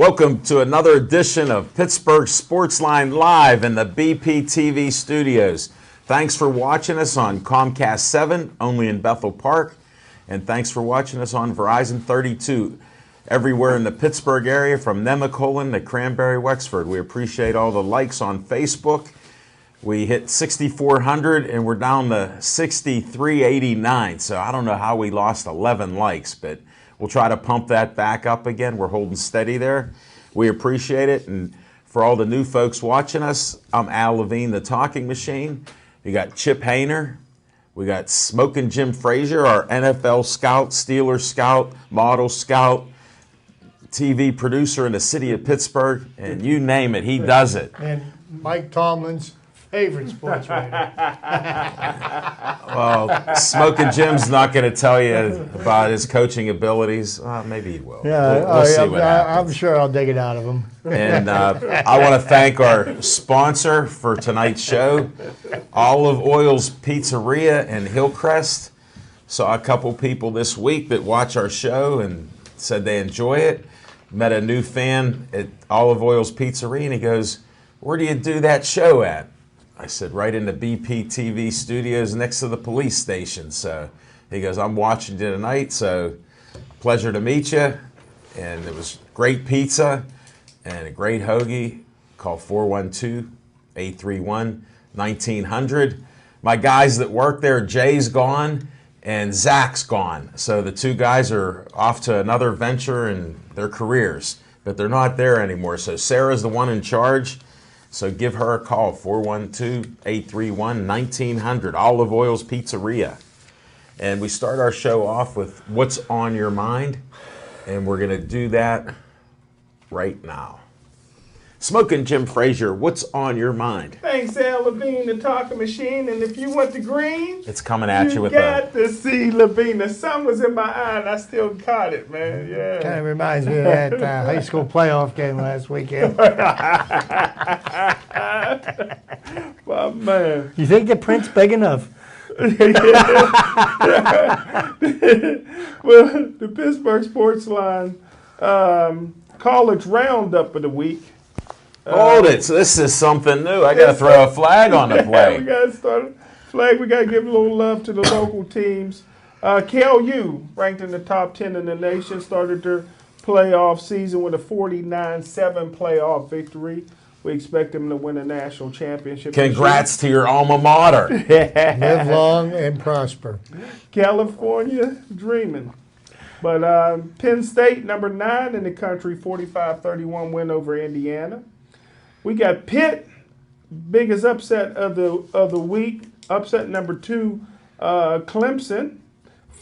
Welcome to another edition of Pittsburgh Sportsline Live in the BPTV studios. Thanks for watching us on Comcast 7, only in Bethel Park. And thanks for watching us on Verizon 32, everywhere in the Pittsburgh area, from Nemacolin to Cranberry, Wexford. We appreciate all the likes on Facebook. We hit 6,400 and we're down to 6,389. So I don't know how we lost 11 likes, but we'll try to pump that back up again. We're holding steady there. We appreciate it. And for all the new folks watching us, I'm Al Levine, the Talking Machine. We got Chip Hayner. We got Smoking Jim Frazier, our NFL scout, Steelers scout, model scout, TV producer in the city of Pittsburgh. And you name it, he does it. And Mike Tomlin's favorite sports writer. Well, Smoking Jim's not going to tell you about his coaching abilities. Maybe he will. Yeah, we'll see what happens. I'm sure I'll dig it out of him. And I want to thank our sponsor for tonight's show, Olive Oil's Pizzeria in Hillcrest. Saw a couple people this week that watch our show and said they enjoy it. Met a new fan at Olive Oil's Pizzeria, and he goes, "Where do you do that show at?" I said, "Right in the BPTV studios next to the police station." So he goes, "I'm watching you tonight, so pleasure to meet you." And it was great pizza and a great hoagie. Call 412-831-1900. My guys that work there, Jay's gone and Zach's gone. So the two guys are off to another venture in their careers, but they're not there anymore. So Sarah's the one in charge. So give her a call, 412-831-1900, Olive Oil's Pizzeria. And we start our show off with What's on Your Mind, and we're going to do that right now. Smoking Jim Frazier, what's on your mind? Thanks, Al Levine, the Talking Machine. And if you want the green, It's coming at you with got to see Levine. The sun was in my eye, and I still caught it, man. Yeah. Kind of reminds me of that high school playoff game last weekend. Well, man. You think the print's big enough? Well, the Pittsburgh Sportsline college roundup of the week. Hold it. So this is something new. I got to throw a flag on the play. We got to start a flag. We got to give a little love to the local teams. KLU, ranked in the top 10 in the nation, started their playoff season with a 49-7 playoff victory. We expect them to win a national championship. Congrats to your alma mater. Live long and prosper. California dreaming. But Penn State, number 9 in the country, 45-31 win over Indiana. We got Pitt, biggest upset of the week. Upset number 2, Clemson,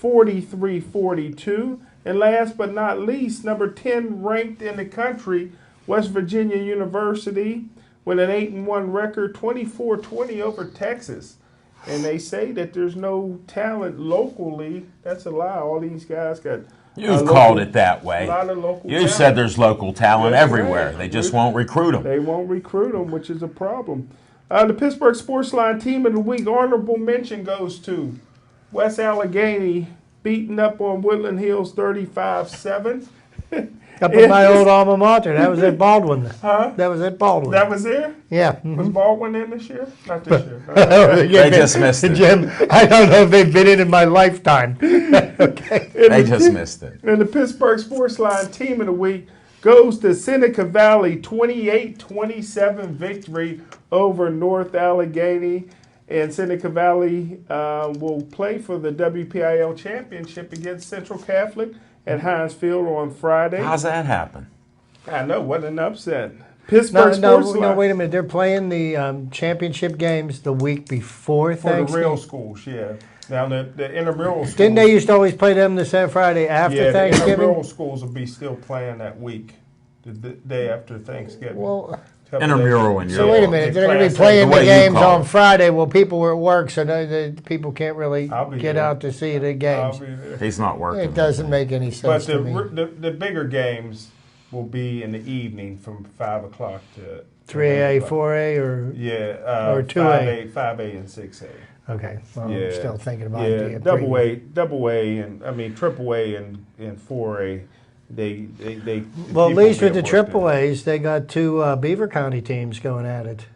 43-42. And last but not least, number 10 ranked in the country, West Virginia University, with an 8-1 record, 24-20 over Texas. And they say that there's no talent locally. That's a lie. All these guys got. You've called it that way. A lot of local You talent. said there's local talent That's everywhere. right. They just won't recruit them. They won't recruit them, which is a problem. The Pittsburgh Sportsline Team of the Week, honorable mention goes to West Allegheny, beating up on Woodland Hills 35-7. Up in my old alma mater. That was at Baldwin. Huh? That was at Baldwin. That was there? Yeah. Was Baldwin in this year? Not this year. They just missed it. Jim, I don't know if they've been in my lifetime. Okay. They just missed it. And the Pittsburgh Sportsline Team of the Week goes to Seneca Valley, 28-27 victory over North Allegheny. And Seneca Valley will play for the WPIL championship against Central Catholic at Heinz Field on Friday. How's that happen? I know, what an upset. Pittsburgh Sportsline. No, wait a minute. They're playing the championship games the week before For the Thanksgiving. real schools, yeah. Now, the intramural schools. Didn't they used to always play them the Friday after Yeah, the Thanksgiving? intramural schools will be still playing that week, the day after Thanksgiving. Well, Intramural and so wait a minute. They're going to be playing the games on Friday. Well, people were at work, so the people can't really get out to see the games. He's not working. It doesn't make any sense to me. But the bigger games will be in the evening from 5 o'clock to 3A, 4A, or or 2A, 5A, and 6A. Okay, well, I'm still thinking about double A, and I mean triple A and 4A Well, at least with the AAAs, they got two Beaver County teams going at it.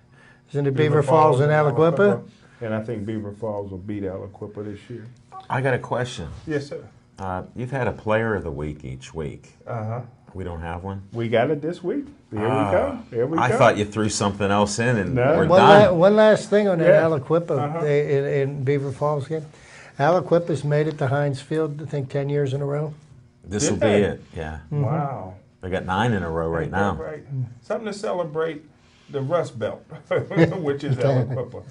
Isn't it Beaver Falls and Aliquippa? And I think Beaver Falls will beat Aliquippa this year. I got a question. Yes, sir. You've had a player of the week each week. Uh-huh. We don't have one? We got it this week. Here we go. Here we go. I thought you threw something else in and No. we're done. One last thing on that Aliquippa in Beaver Falls game. Aliquippa's made it to Heinz Field, I think, 10 years in a row. This will be it, yeah. Mm-hmm. Wow. They got 9 in a row right now. Right. Something to celebrate the Rust Belt, which is Aliquippa.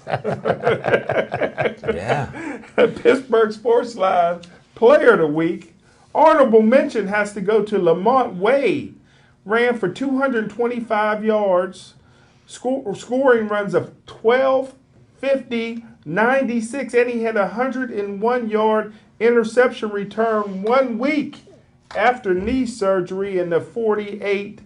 Yeah. Pittsburgh Sportsline Player of the Week. Honorable mention has to go to Lamont Wade. Ran for 225 yards, scoring runs of 12, 50, 96, and he had a 101-yard interception return 1 week after knee surgery in the 48-8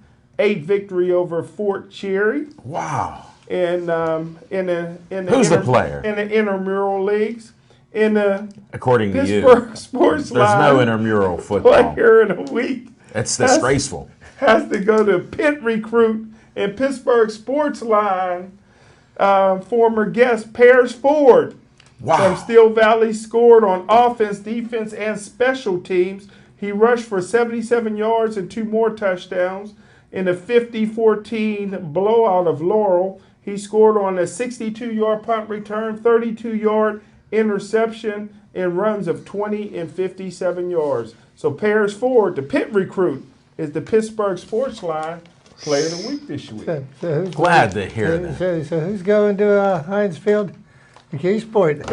victory over Fort Cherry. Wow. And Who's the player? In the intramural leagues. In the according to you, Pittsburgh Sportsline, there's no intramural football. Player of the week. It's disgraceful. Has to go to Pitt recruit and Pittsburgh Sportsline former guest Paris Ford. Wow. From Steel Valley, scored on offense, defense, and special teams. He rushed for 77 yards and 2 more touchdowns. In the 50-14 blowout of Laurel, he scored on a 62-yard punt return, 32-yard interception, and runs of 20 and 57 yards. So Paris Ford, the Pitt recruit, is the Pittsburgh Sportsline Player of the Week this week. So Glad to hear that. So who's going to Heinz Field? Keysport.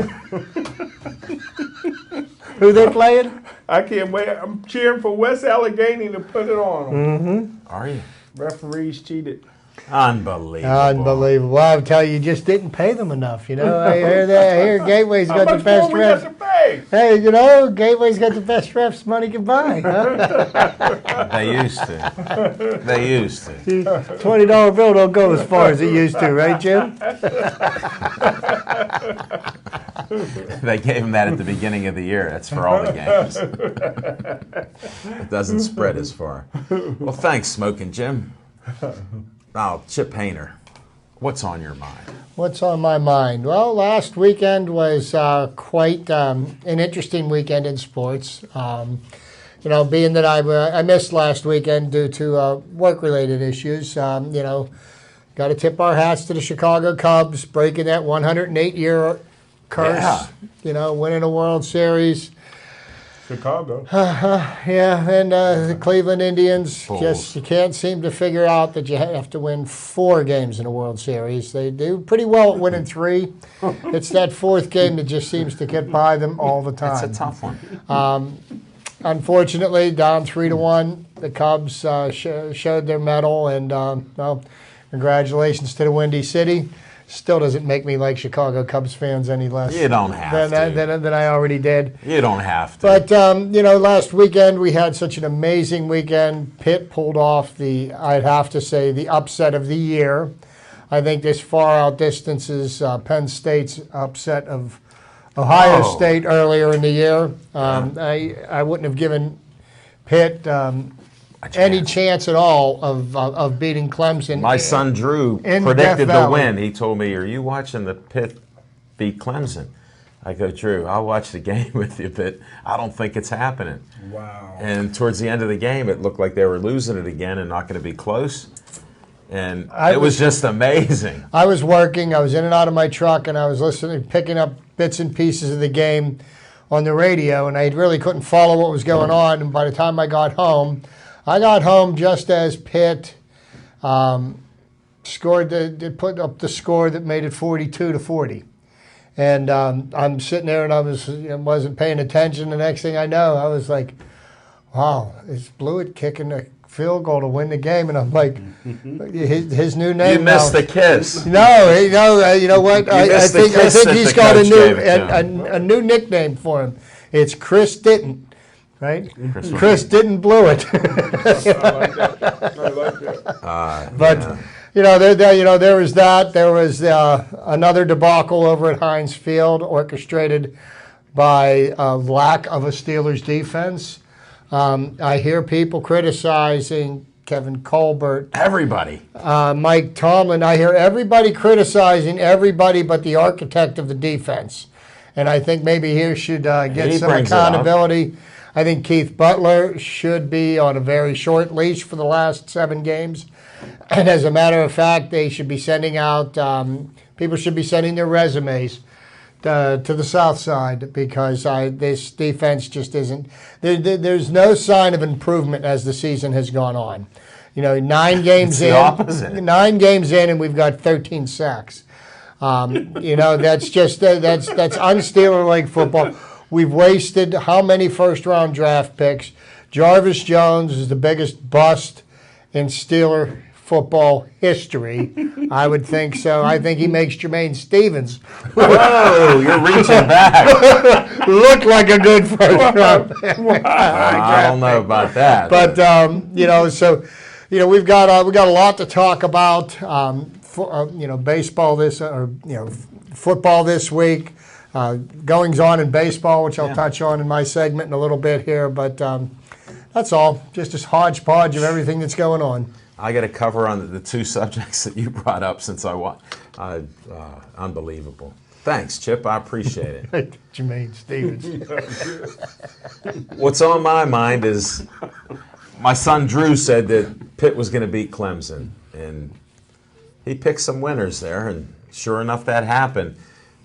Who they playing? I can't wait. I'm cheering for West Allegheny to put it on them. Mm-hmm. Are you? Referees cheated. Unbelievable. Unbelievable. Well, I tell you, just didn't pay them enough. You know, I hear that. I hear Gateway's got the best refs. Hey, you know, Gateway's got the best refs money can buy. Huh? They used to. They used to. $20 bill don't go as far as it used to, right, Jim? They gave him that at the beginning of the year. That's for all the games. It doesn't spread as far. Well, thanks, Smoking Jim. Now, Chip Hayner, what's on your mind? What's on my mind? Well, last weekend was quite an interesting weekend in sports. You know, being that I missed last weekend due to work-related issues, you know, got to tip our hats to the Chicago Cubs, breaking that 108-year curse, you know, winning a World Series. Chicago. Yeah, and the Cleveland Indians, Bulls. you can't seem to figure out that you have to win 4 games in a World Series. They do pretty well at winning 3. It's that 4th game that just seems to get by them all the time. It's a tough one. Unfortunately, down 3-1, the Cubs showed their mettle, and well, congratulations to the Windy City. Still doesn't make me like Chicago Cubs fans any less. You don't have than I already did. You don't have to. But, you know, last weekend we had such an amazing weekend. Pitt pulled off I'd have to say, the upset of the year. I think this far outdistances Penn State's upset of Ohio State earlier in the year. I wouldn't have given Pitt any chance at all of beating Clemson. My son Drew predicted the win. He told me, "Are you watching the Pitt beat Clemson?" I go, "Drew, I'll watch the game with you, but I don't think it's happening." Wow. And towards the end of the game, it looked like they were losing it again and not going to be close. And it was just amazing. I was working. I was in and out of my truck, and I was listening, picking up bits and pieces of the game on the radio, and I really couldn't follow what was going on. And by the time I got home just as Pitt scored put up the score that made it 42-40. And I'm sitting there, and I wasn't paying attention. The next thing I know, I was like, "Wow, is Blewett kicking a field goal to win the game?" And I'm like, his new name. You missed the kiss. No, you know what? I think he's got a new nickname for him. It's Chris Ditton. Right? Chris didn't blow it. I like that. But, you know, there was that. There was another debacle over at Heinz Field, orchestrated by lack of a Steelers defense. I hear people criticizing Kevin Colbert, Everybody. Mike Tomlin. I hear everybody criticizing everybody but the architect of the defense. And I think maybe he should get some accountability. I think Keith Butler should be on a very short leash for the last 7 games. And as a matter of fact, they should be sending out, people should be sending their resumes to the South Side, because this defense just isn't, there's no sign of improvement as the season has gone on. 9 games in, opposite. 9 games in, and we've got 13 sacks. That's just that's un-Steeler League football. We've wasted how many first-round draft picks? Jarvis Jones is the biggest bust in Steeler football history. I would think so. I think he makes Jermaine Stevens Whoa, you're reaching back. look like a good first-round pick. I don't know about that. But we've got a lot to talk about. Baseball football this week. Goings on in baseball, which I'll touch on in my segment in a little bit here. But that's all. Just a hodgepodge of everything that's going on. I got to cover on the 2 subjects that you brought up since I watched. Unbelievable. Thanks, Chip. I appreciate it. Jermaine Stevens. What's on my mind is my son Drew said that Pitt was going to beat Clemson, and he picked some winners there, and sure enough, that happened.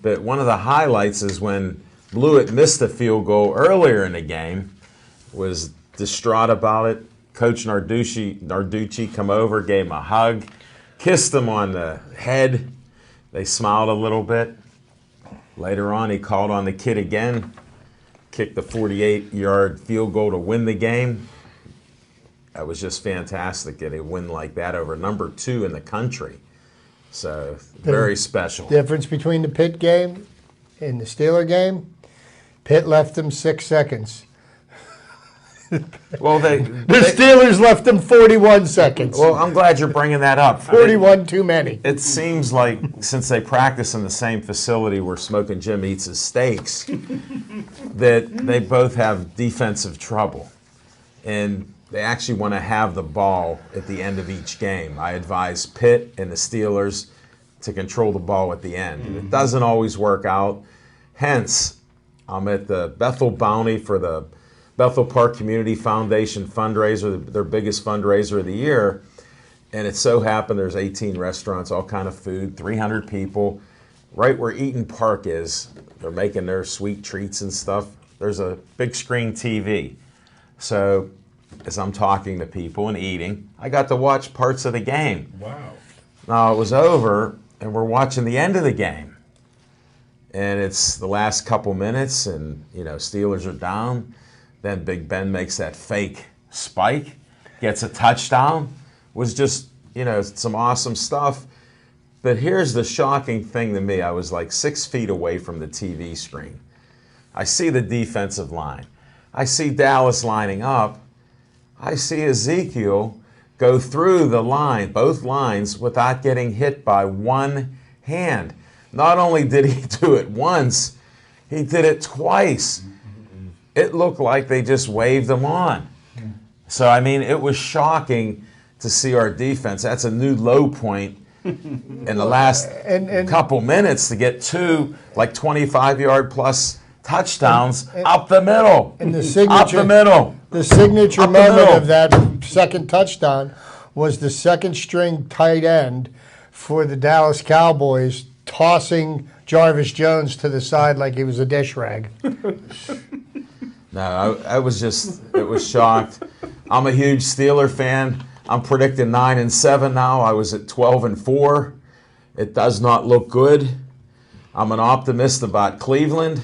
But one of the highlights is when Blewett missed a field goal earlier in the game, was distraught about it. Coach Narducci come over, gave him a hug, kissed him on the head. They smiled a little bit. Later on, he called on the kid again, kicked the 48-yard field goal to win the game. That was just fantastic, getting a win like that over number 2 in the country. So, very special. Difference between the Pitt game and the Steeler game, Pitt left them 6 seconds. Well, the Steelers left them 41 seconds. Well, I'm glad you're bringing that up. 41 too many. It seems like since they practice in the same facility where Smoking Jim eats his steaks, that they both have defensive trouble. And they actually want to have the ball at the end of each game. I advise Pitt and the Steelers to control the ball at the end. And it doesn't always work out. Hence, I'm at the Bethel Bounty for the Bethel Park Community Foundation fundraiser, their biggest fundraiser of the year. And it so happened there's 18 restaurants, all kind of food, 300 people. Right where Eaton Park is, they're making their sweet treats and stuff. There's a big screen TV. So as I'm talking to people and eating, I got to watch parts of the game. Wow. Now it was over, and we're watching the end of the game. And it's the last couple minutes, and, Steelers are down. Then Big Ben makes that fake spike, gets a touchdown. Was just, some awesome stuff. But here's the shocking thing to me. I was like 6 feet away from the TV screen. I see the defensive line. I see Dallas lining up. I see Ezekiel go through the line, both lines, without getting hit by one hand. Not only did he do it once, he did it twice. It looked like they just waved him on. So, it was shocking to see our defense. That's a new low point in the last couple minutes to get 2 25-yard plus touchdowns up the middle. And the signature, up the middle. The signature moment of that second touchdown was the second-string tight end for the Dallas Cowboys tossing Jarvis Jones to the side like he was a dish rag. No, I was shocked. I'm a huge Steeler fan. I'm predicting 9-7 now. I was at 12-4. It does not look good. I'm an optimist about Cleveland.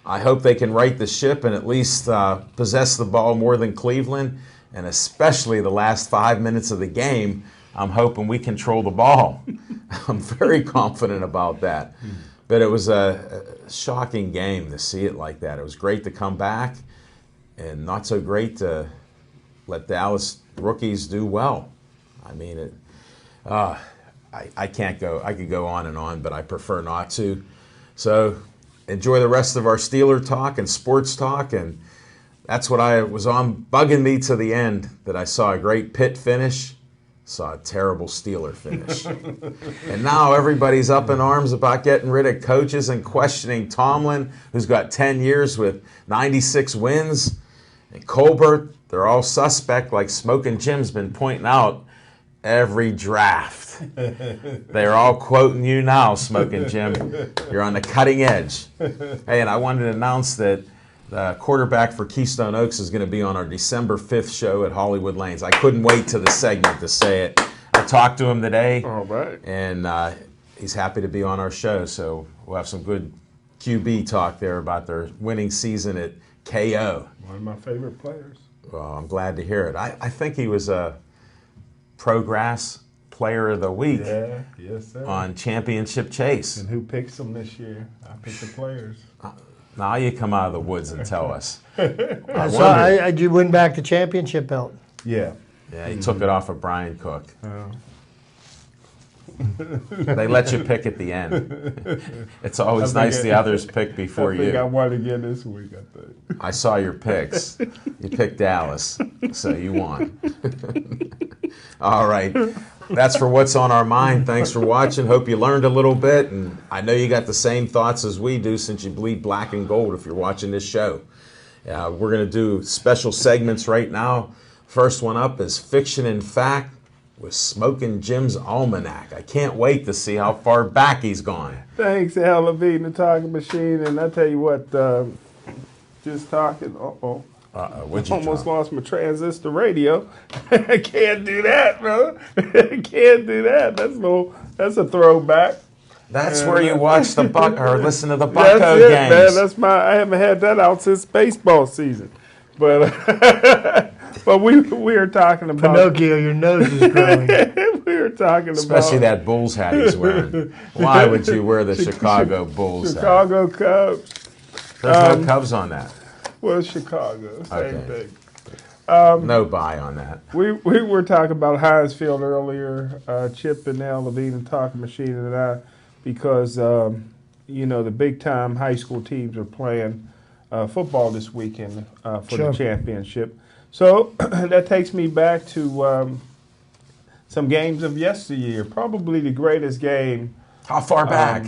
I hope they can right the ship and at least possess the ball more than Cleveland, and especially the last 5 minutes of the game, I'm hoping we control the ball. I'm very confident about that. But it was a shocking game to see it like that. It was great to come back, and not so great to let Dallas rookies do well. I can't go. I could go on and on, but I prefer not to. So enjoy the rest of our Steeler talk and sports talk, and That's what I was on, bugging me to the end, that I saw a great Pitt finish, saw a terrible Steeler finish. And now everybody's up in arms about getting rid of coaches and questioning Tomlin, who's got 10 years with 96 wins. And Colbert, they're all suspect, like Smoking Jim's been pointing out every draft. They're all quoting you now, Smoking Jim. You're on the cutting edge. Hey, and I wanted to announce that the quarterback for Keystone Oaks is going to be on our December 5th show at Hollywood Lanes. I couldn't wait to the segment to say it. I talked to him today, All right. and he's happy to be on our show. So we'll have some good QB talk there about their winning season at KO. One of my favorite players. Well, I'm glad to hear it. I think he was a Progress Player of the Week Yeah, yes, sir. on Championship Chase. And who picks them this year? I picked the players. Now you come out of the woods and tell us. Did you win back the championship belt? Yeah. Yeah, he took it off of Brian Cook. Oh. They let you pick at the end. It's always nice the others pick before I think I you. won again this week, I think. I saw your picks. You picked Dallas, so you won. All right. That's for what's on our mind. Thanks for watching. Hope you learned a little bit, and I know you got the same thoughts as we do since you bleed black and gold if you're watching this show. We're going to do special segments right now. First one up is Fiction and Fact with Smoking Jim's Almanac. I can't wait to see how far back he's gone. Thanks, Al Levine, the talking machine. And I tell you what, just talking, What'd you almost drop? lost my transistor radio. I can't do that, bro. I can't do that. That's a throwback. That's where you watch the Buck or listen to the That's Bucko it, games. man. I haven't had that out since baseball season. But but we are talking about Pinocchio, your nose is growing. we were talking Especially about that Bulls hat he's wearing. Why would you wear the Chicago Bulls hat? Chicago Cubs. There's no Cubs on that. Well, Chicago, same Okay. thing. No buy on that. We were talking about Heinz Field earlier, Chip and Al Levine and Talking Machine and I, because the big time high school teams are playing football this weekend for Sure. the championship. So that takes me back to some games of yesteryear. Probably the greatest game. How far back?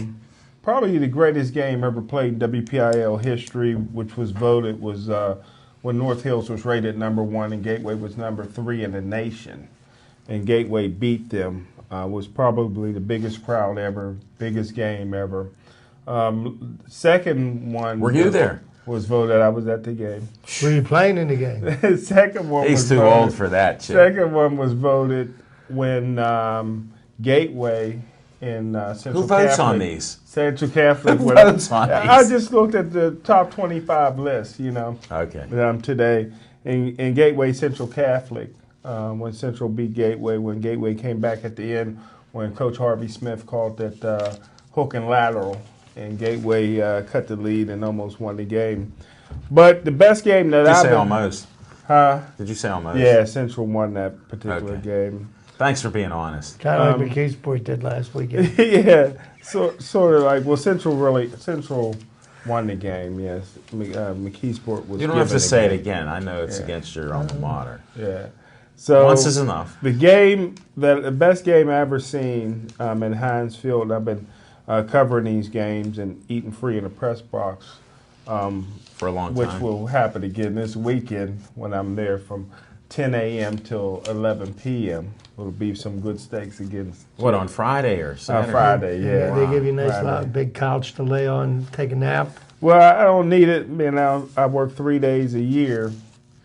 Probably the greatest game ever played in WPIL history, which was voted was when North Hills was rated #1 and Gateway was #3 in the nation. And Gateway beat them. Was probably the biggest crowd ever, biggest game ever. Second one. Were you there? Was voted. I was at the game. Were you playing in the game? Second one. He's was too voted, old for that, Chip. Second one was voted when Gateway in Central Who votes Catholic, on these? Central Catholic. Who votes on I these? just looked at the top 25 list, Okay. today. In Gateway Central Catholic, when Central beat Gateway, when Gateway came back at the end, when Coach Harvey Smith called that hook and lateral, and Gateway cut the lead and almost won the game. But the best game that Did you I've say been, almost? huh? Did you say almost? Yeah, Central won that particular Okay. game. Thanks for being honest. Kind of like McKeesport did last weekend. Yeah, sort of like, well, Central won the game, yes. McKeesport was You don't have given to the say it game. again. I know it's against your alma mater. Yeah. So Once is enough. the best game I ever seen in Heinz Field. I've been covering these games and eating free in the press box, For a long which time. will happen again this weekend when I'm there from 10 a.m. till 11 p.m. It'll be some good steaks again. What, on Friday or Saturday? Friday, yeah. They give you a nice Friday. loud, big couch to lay on, take a nap. Well, I don't need it. I work 3 days a year,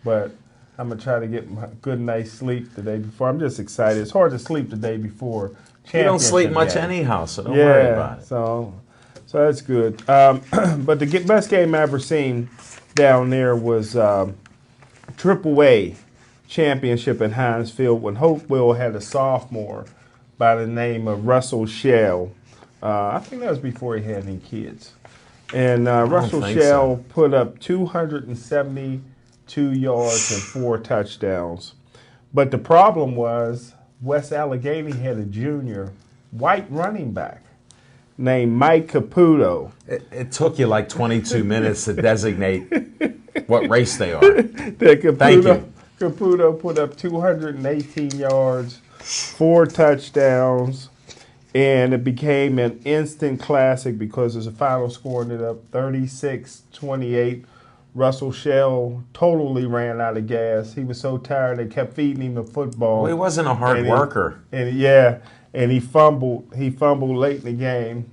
but I'm going to try to get my good night's sleep the day before. I'm just excited. It's hard to sleep the day before. You don't sleep championship much game. anyhow, so don't worry about it. So that's good. But the best game I ever seen down there was AAA championship in Heinz Field when Hopewell had a sophomore by the name of Russell Shell. I think that was before he had any kids. And Russell think Shell so. put up 272 yards and 4 touchdowns. But the problem was West Allegheny had a junior white running back. named Mike Caputo. It took you like 22 minutes to designate what race they are. Thank you. Caputo put up 218 yards, 4 touchdowns, and it became an instant classic because as the final score ended up 36-28. Russell Shell totally ran out of gas. He was so tired they kept feeding him the football. Well, he wasn't a hard worker. And he fumbled. He fumbled late in the game,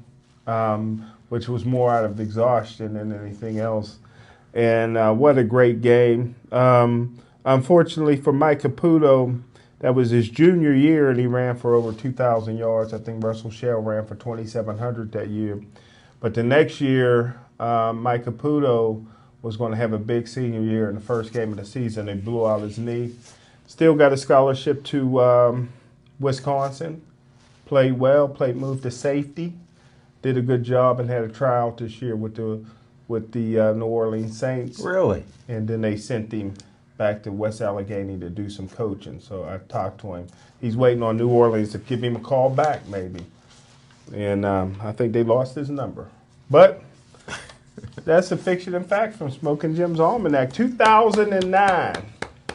which was more out of exhaustion than anything else. And what a great game. Unfortunately for Mike Caputo, that was his junior year, and he ran for over 2,000 yards. I think Russell Shell ran for 2,700 that year. But the next year, Mike Caputo was going to have a big senior year in the first game of the season. They blew out his knee. Still got a scholarship to Wisconsin. Played well, moved to safety. Did a good job and had a tryout this year with the New Orleans Saints. Really? And then they sent him back to West Allegheny to do some coaching. So I talked to him. He's waiting on New Orleans to give him a call back maybe. And I think they lost his number. But that's a fiction and fact from Smoking Jim's Almanac. 2009.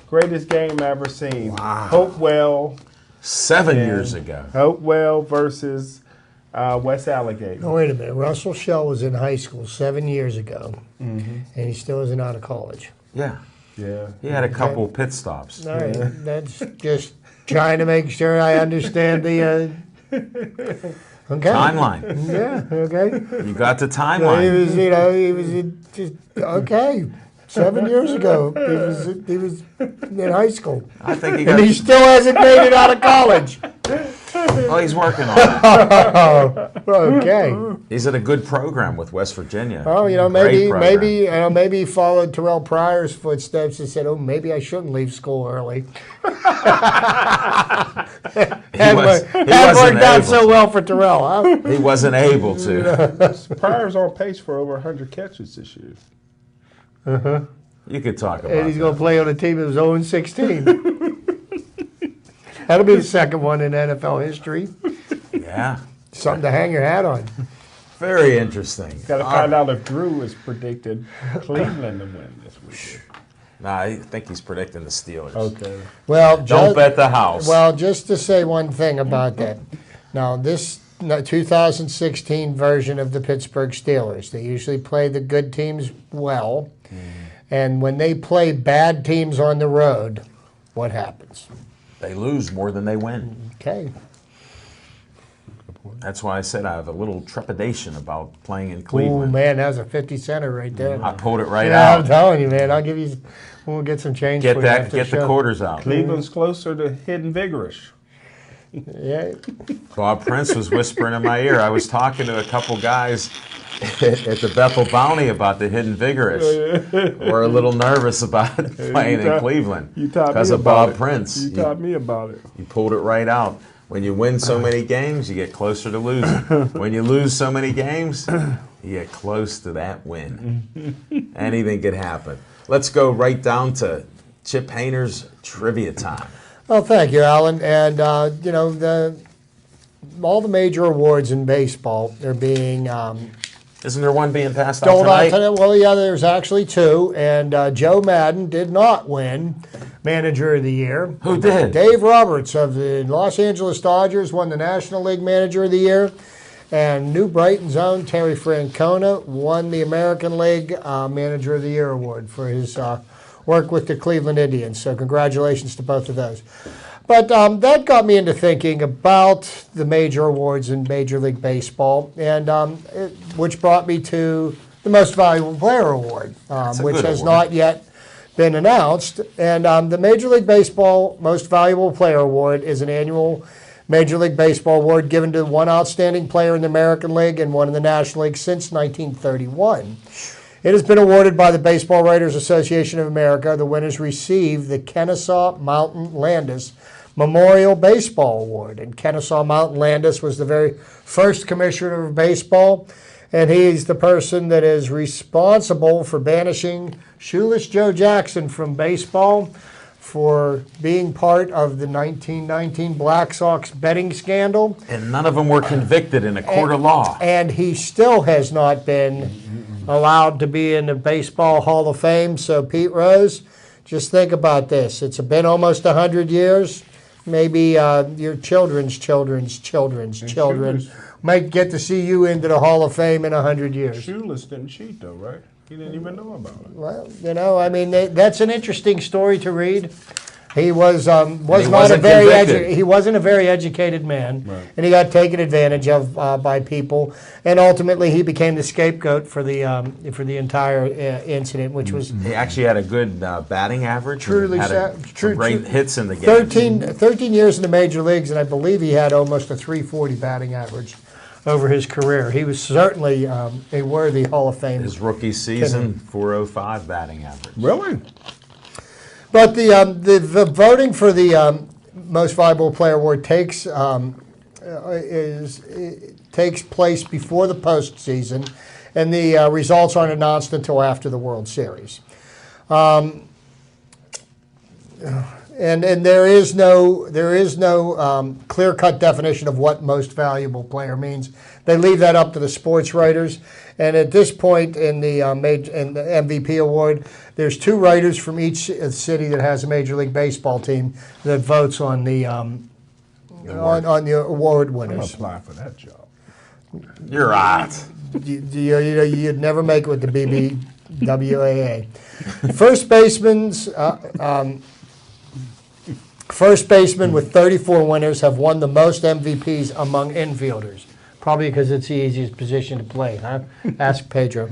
Greatest game ever seen. Wow. Hopewell. 7 years ago. Hopewell versus West Allegheny. No, wait a minute. Russell Shell was in high school 7 years ago, and he still isn't out of college. Yeah. Yeah. He had a couple pit stops. All right. That's just trying to make sure I understand the okay. Timeline. Yeah, okay. You got the He timeline. was just okay. 7 years ago, he was in high school, I think he and he got. still hasn't made it out of college. Well, he's working on it. Okay. He's at a good program with West Virginia. Oh, Great program. maybe he followed Terrell Pryor's footsteps and said, "Oh, maybe I shouldn't leave school early." That worked out so well for Terrell, huh? He wasn't able to. Pryor's on pace for over 100 catches this year. You could talk about And he's that. going to play on a team that was 0-16. That'll be the second one in NFL history. Yeah. Something to hang your hat on. Very interesting. Got to find out if Drew has predicted Cleveland to win this week. Nah, I think he's predicting the Steelers. Okay. Well, Don't bet the house. Well, just to say one thing about that. Now, this 2016 version of the Pittsburgh Steelers, they usually play the good teams well. And when they play bad teams on the road, what happens? They lose more than they win. Okay. That's why I said I have a little trepidation about playing in Oh, Cleveland. man, that was a 50-center right there. I pulled it right Yeah, I'm out. telling you, man. I'll give you. We'll get some change. Get for you that. after Get the show. quarters out. Cleveland's closer to Hidden Vigorish. Yeah. Bob Prince was whispering in my ear. I was talking to a couple guys at the Bethel Bounty about the Hidden Vigorish. We're a little nervous about playing in Cleveland You taught me because of about Bob it. Prince. You taught me about it. You pulled it right out. When you win so many games, you get closer to losing. When you lose so many games, you get close to that win. Anything could happen. Let's go right down to Chip Hayner's trivia time. Well, thank you, Alan. And all the major awards in baseball are being Isn't there one being passed out doled out tonight? tonight. Well, yeah, there's actually two. And Joe Madden did not win Manager of the Year. Who did? Dave Roberts of the Los Angeles Dodgers won the National League Manager of the Year. And New Brighton's own Terry Francona won the American League Manager of the Year award for his work with the Cleveland Indians. So congratulations to both of those. But that got me into thinking about the major awards in Major League Baseball, and which brought me to the Most Valuable Player Award, which good has award. not yet been announced. And the Major League Baseball Most Valuable Player Award is an annual Major League Baseball award given to one outstanding player in the American League and one in the National League since 1931. It has been awarded by the Baseball Writers Association of America. The winners receive the Kennesaw Mountain Landis Memorial Baseball Award. And Kennesaw Mountain Landis was the very first commissioner of baseball, and he's the person that is responsible for banishing Shoeless Joe Jackson from baseball for being part of the 1919 Black Sox betting scandal. And none of them were convicted in a court of law. And he still has not been allowed to be in the Baseball Hall of Fame. So, Pete Rose, just think about this. It's been almost 100 years. Maybe your children's children might get to see you into the Hall of Fame in 100 years. Shoeless didn't cheat, though, right? He didn't even know about it. Well, you know, I mean, that's an interesting story to read. He was not a wasn't very convicted. he wasn't a very educated man, Right. and he got taken advantage of by people, and ultimately he became the scapegoat for the entire incident, which was He actually had a good batting average. Truly had true- great hits in the game. 13 years in the major leagues, and I believe he had almost a 340 batting average over his career. He was certainly a worthy Hall of Fame. His rookie season, 405 batting average. Really? But the voting for the most valuable player award takes place before the postseason, and the results aren't announced until after the World Series. And there is no clear-cut definition of what most valuable player means. They leave that up to the sports writers. And at this point in the MVP award, there's 2 writers from each city that has a Major League Baseball team that votes on the on the award I'm going winners. to apply for that job. You're right. You'd never make it with the BBWAA. First basemen with 34 winners have won the most MVPs among infielders. Probably because it's the easiest position to play, huh? Ask Pedro.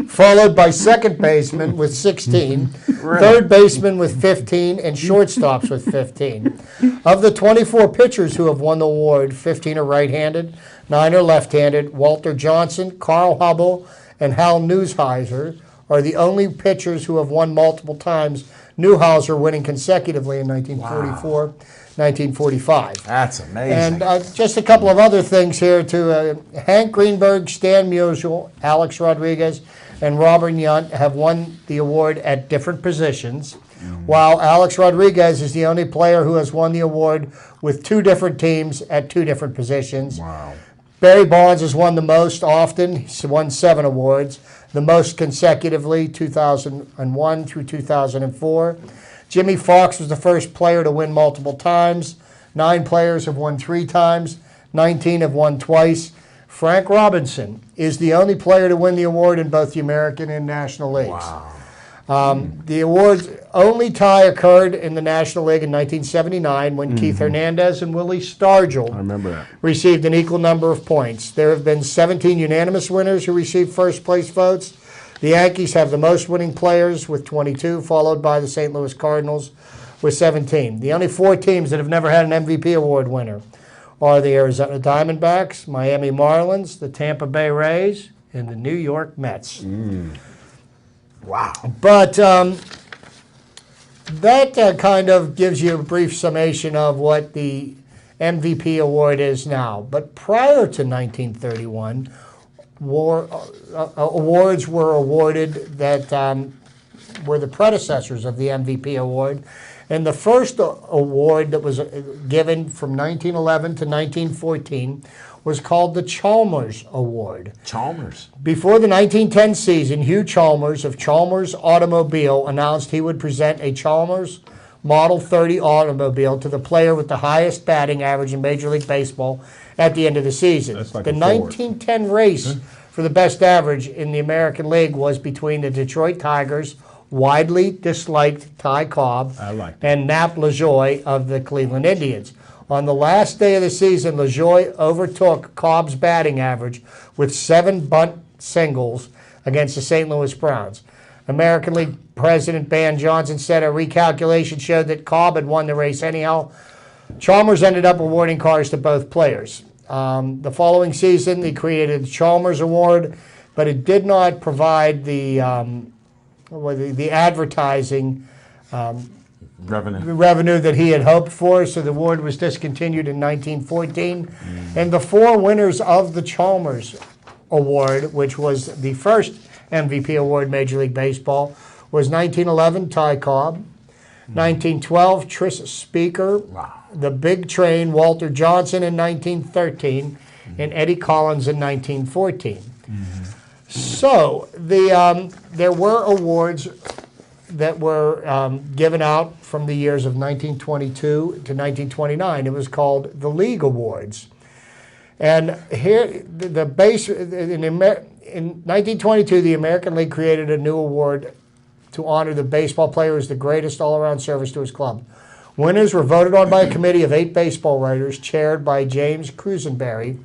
Followed by second baseman with 16, third baseman with 15, and shortstops with 15. Of the 24 pitchers who have won the award, 15 are right-handed, 9 are left-handed. Walter Johnson, Carl Hubble, and Hal Newsheiser are the only pitchers who have won multiple times, Newhouser winning consecutively in 1944. 1945. That's amazing. And just a couple of other things here too. Hank Greenberg, Stan Musial, Alex Rodriguez, and Robert Yount have won the award at different positions, while Alex Rodriguez is the only player who has won the award with 2 different teams at 2 different positions. Wow. Barry Bonds has won the most often. He's won 7 awards, the most consecutively, 2001 through 2004. Jimmy Fox was the first player to win multiple times. 9 players have won 3 times. 19 have won twice. Frank Robinson is the only player to win the award in both the American and National Leagues. Wow. The award's only tie occurred in the National League in 1979 when Keith Hernandez and Willie Stargell I remember that. received an equal number of points. There have been 17 unanimous winners who received first place votes. The Yankees have the most winning players with 22, followed by the St. Louis Cardinals with 17. The only 4 teams that have never had an MVP award winner are the Arizona Diamondbacks, Miami Marlins, the Tampa Bay Rays, and the New York Mets. Wow. But that kind of gives you a brief summation of what the MVP award is now. But prior to 1931, awards were awarded that were the predecessors of the MVP award. And the first award that was given from 1911 to 1914 was called the Chalmers Award. Chalmers. Before the 1910 season, Hugh Chalmers of Chalmers Automobile announced he would present a Chalmers Model 30 automobile to the player with the highest batting average in Major League Baseball at the end of the season. That's like The a Ford. 1910 race for the best average in the American League was between the Detroit Tigers' widely disliked Ty Cobb I like that. and Nap LaJoie of the Cleveland Indians. On the last day of the season, LaJoie overtook Cobb's batting average with 7 bunt singles against the St. Louis Browns. American League President Ban Johnson said a recalculation showed that Cobb had won the race anyhow. Chalmers ended up awarding cars to both players. The following season, they created the Chalmers Award, but it did not provide the advertising revenue that he had hoped for, so the award was discontinued in 1914. And the 4 winners of the Chalmers Award, which was the first MVP award in Major League Baseball, was 1911, Ty Cobb. 1912, Tris Speaker. Wow. The Big Train, Walter Johnson in 1913, and Eddie Collins in 1914. So there were awards that were given out from the years of 1922 to 1929. It was called the League Awards. And here, in 1922, the American League created a new award to honor the baseball player who was the greatest all-around service to his club. Winners were voted on by a committee of 8 baseball writers, chaired by James Crusenberry,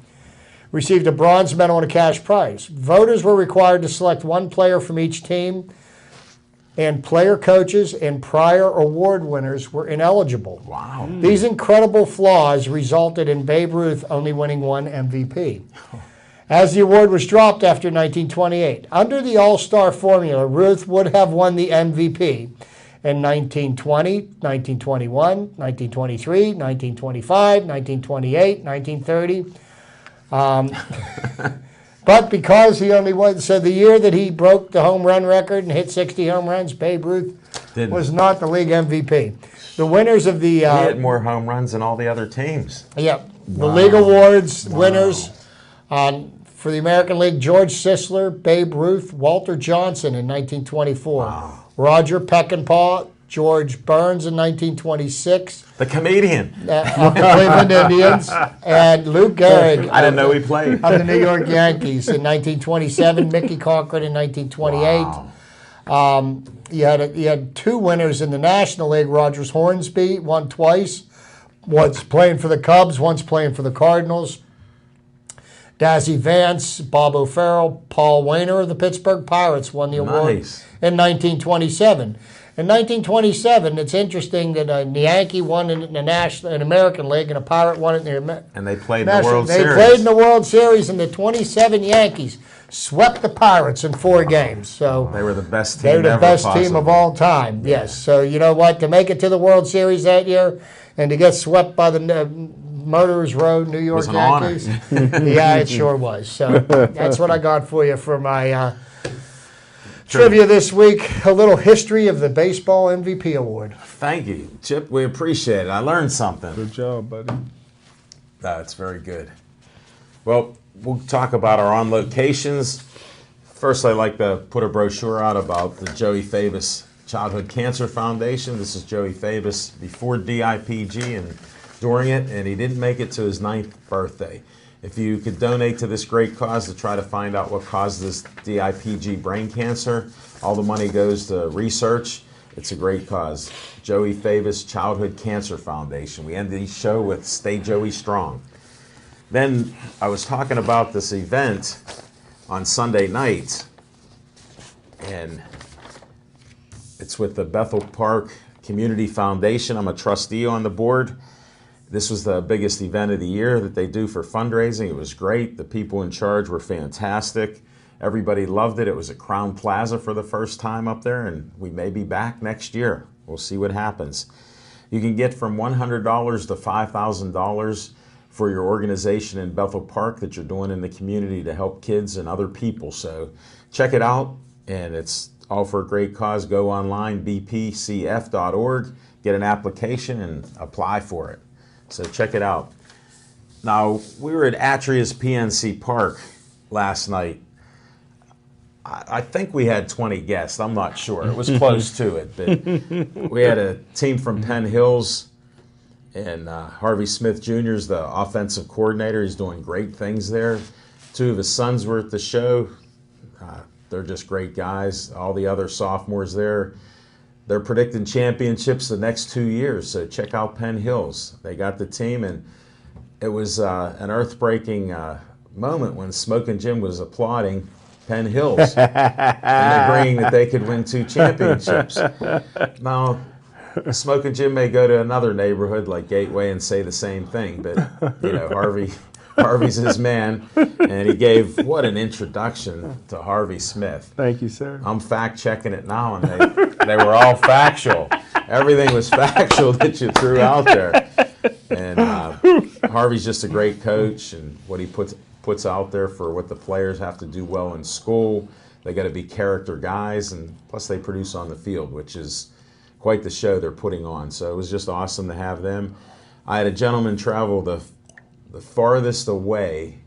received a bronze medal and a cash prize. Voters were required to select one player from each team, and player coaches and prior award winners were ineligible. Wow. These incredible flaws resulted in Babe Ruth only winning one MVP. As the award was dropped after 1928, under the All-Star formula, Ruth would have won the MVP in 1920, 1921, 1923, 1925, 1928, 1930. But because he only won, so the year that he broke the home run record and hit 60 home runs, Babe Ruth was not the league MVP. The winners of the... he hit more home runs than all the other teams. Yep. The League Awards winners for the American League, George Sisler, Babe Ruth, Walter Johnson in 1924, Roger Peckinpah, George Burns in 1926. The comedian. Of the Cleveland Indians. And Lou Gehrig. I didn't know he played. Of the New York Yankees in 1927. Mickey Conklin in 1928. Wow. You had 2 winners in the National League. Rogers Hornsby won twice. Once playing for the Cubs, once playing for the Cardinals. Dazzy Vance, Bob O'Farrell, Paul Wainer of the Pittsburgh Pirates won the award in 1927. In 1927, it's interesting that a Yankee won in the American League and a Pirate won it in the And they played in the World Series. They played in the World Series, and the 27 Yankees swept the Pirates in 4 games. So they were the best team. They were the best possible. team of all time. Yes. So you know what? To make it to the World Series that year and to get swept by the Murderers Row New York Yankees, yeah, it sure was. So that's what I got for you for my trivia this week. A little history of the Baseball MVP Award. Thank you, Chip. We appreciate it. I learned something. Good job, buddy. That's very good. Well, we'll talk about our on locations. First, I'd like to put a brochure out about the Joey Favis Childhood Cancer Foundation. This is Joey Favis before DIPG and during it, and he didn't make it to his 9th birthday. If you could donate to this great cause to try to find out what caused this DIPG brain cancer, all the money goes to research. It's a great cause. Joey Favis Childhood Cancer Foundation. We end the show with Stay Joey Strong. Then I was talking about this event on Sunday night, and it's with the Bethel Park Community Foundation. I'm a trustee on the board. This was the biggest event of the year that they do for fundraising. It was great. The people in charge were fantastic. Everybody loved it. It was at Crown Plaza for the first time up there, and we may be back next year. We'll see what happens. You can get from $100 to $5,000 for your organization in Bethel Park that you're doing in the community to help kids and other people. So check it out, and it's all for a great cause. Go online, bpcf.org, get an application, and apply for it. So check it out. Now, we were at Atria's PNC Park last night. I think we had 20 guests. I'm not sure. It was close to it. But we had a team from Penn Hills, and Harvey Smith Jr. is the offensive coordinator. He's doing great things there. 2 of his sons were at the show. They're just great guys. All the other sophomores there, they're predicting championships the next 2 years, so check out Penn Hills. They got the team, and it was an earth-breaking moment when Smokin' Jim was applauding Penn Hills and agreeing that they could win 2 championships. Now, Smokin' Jim may go to another neighborhood like Gateway and say the same thing, but you know, Harvey's his man, and he gave what an introduction to Harvey Smith. Thank you, sir. I'm fact-checking it now, and they were all factual. Everything was factual that you threw out there. And Harvey's just a great coach, and what he puts out there for what the players have to do well in school, They got to be character guys, and plus they produce on the field, which is quite the show they're putting on. So it was just awesome to have them. I had a gentleman travel the farthest away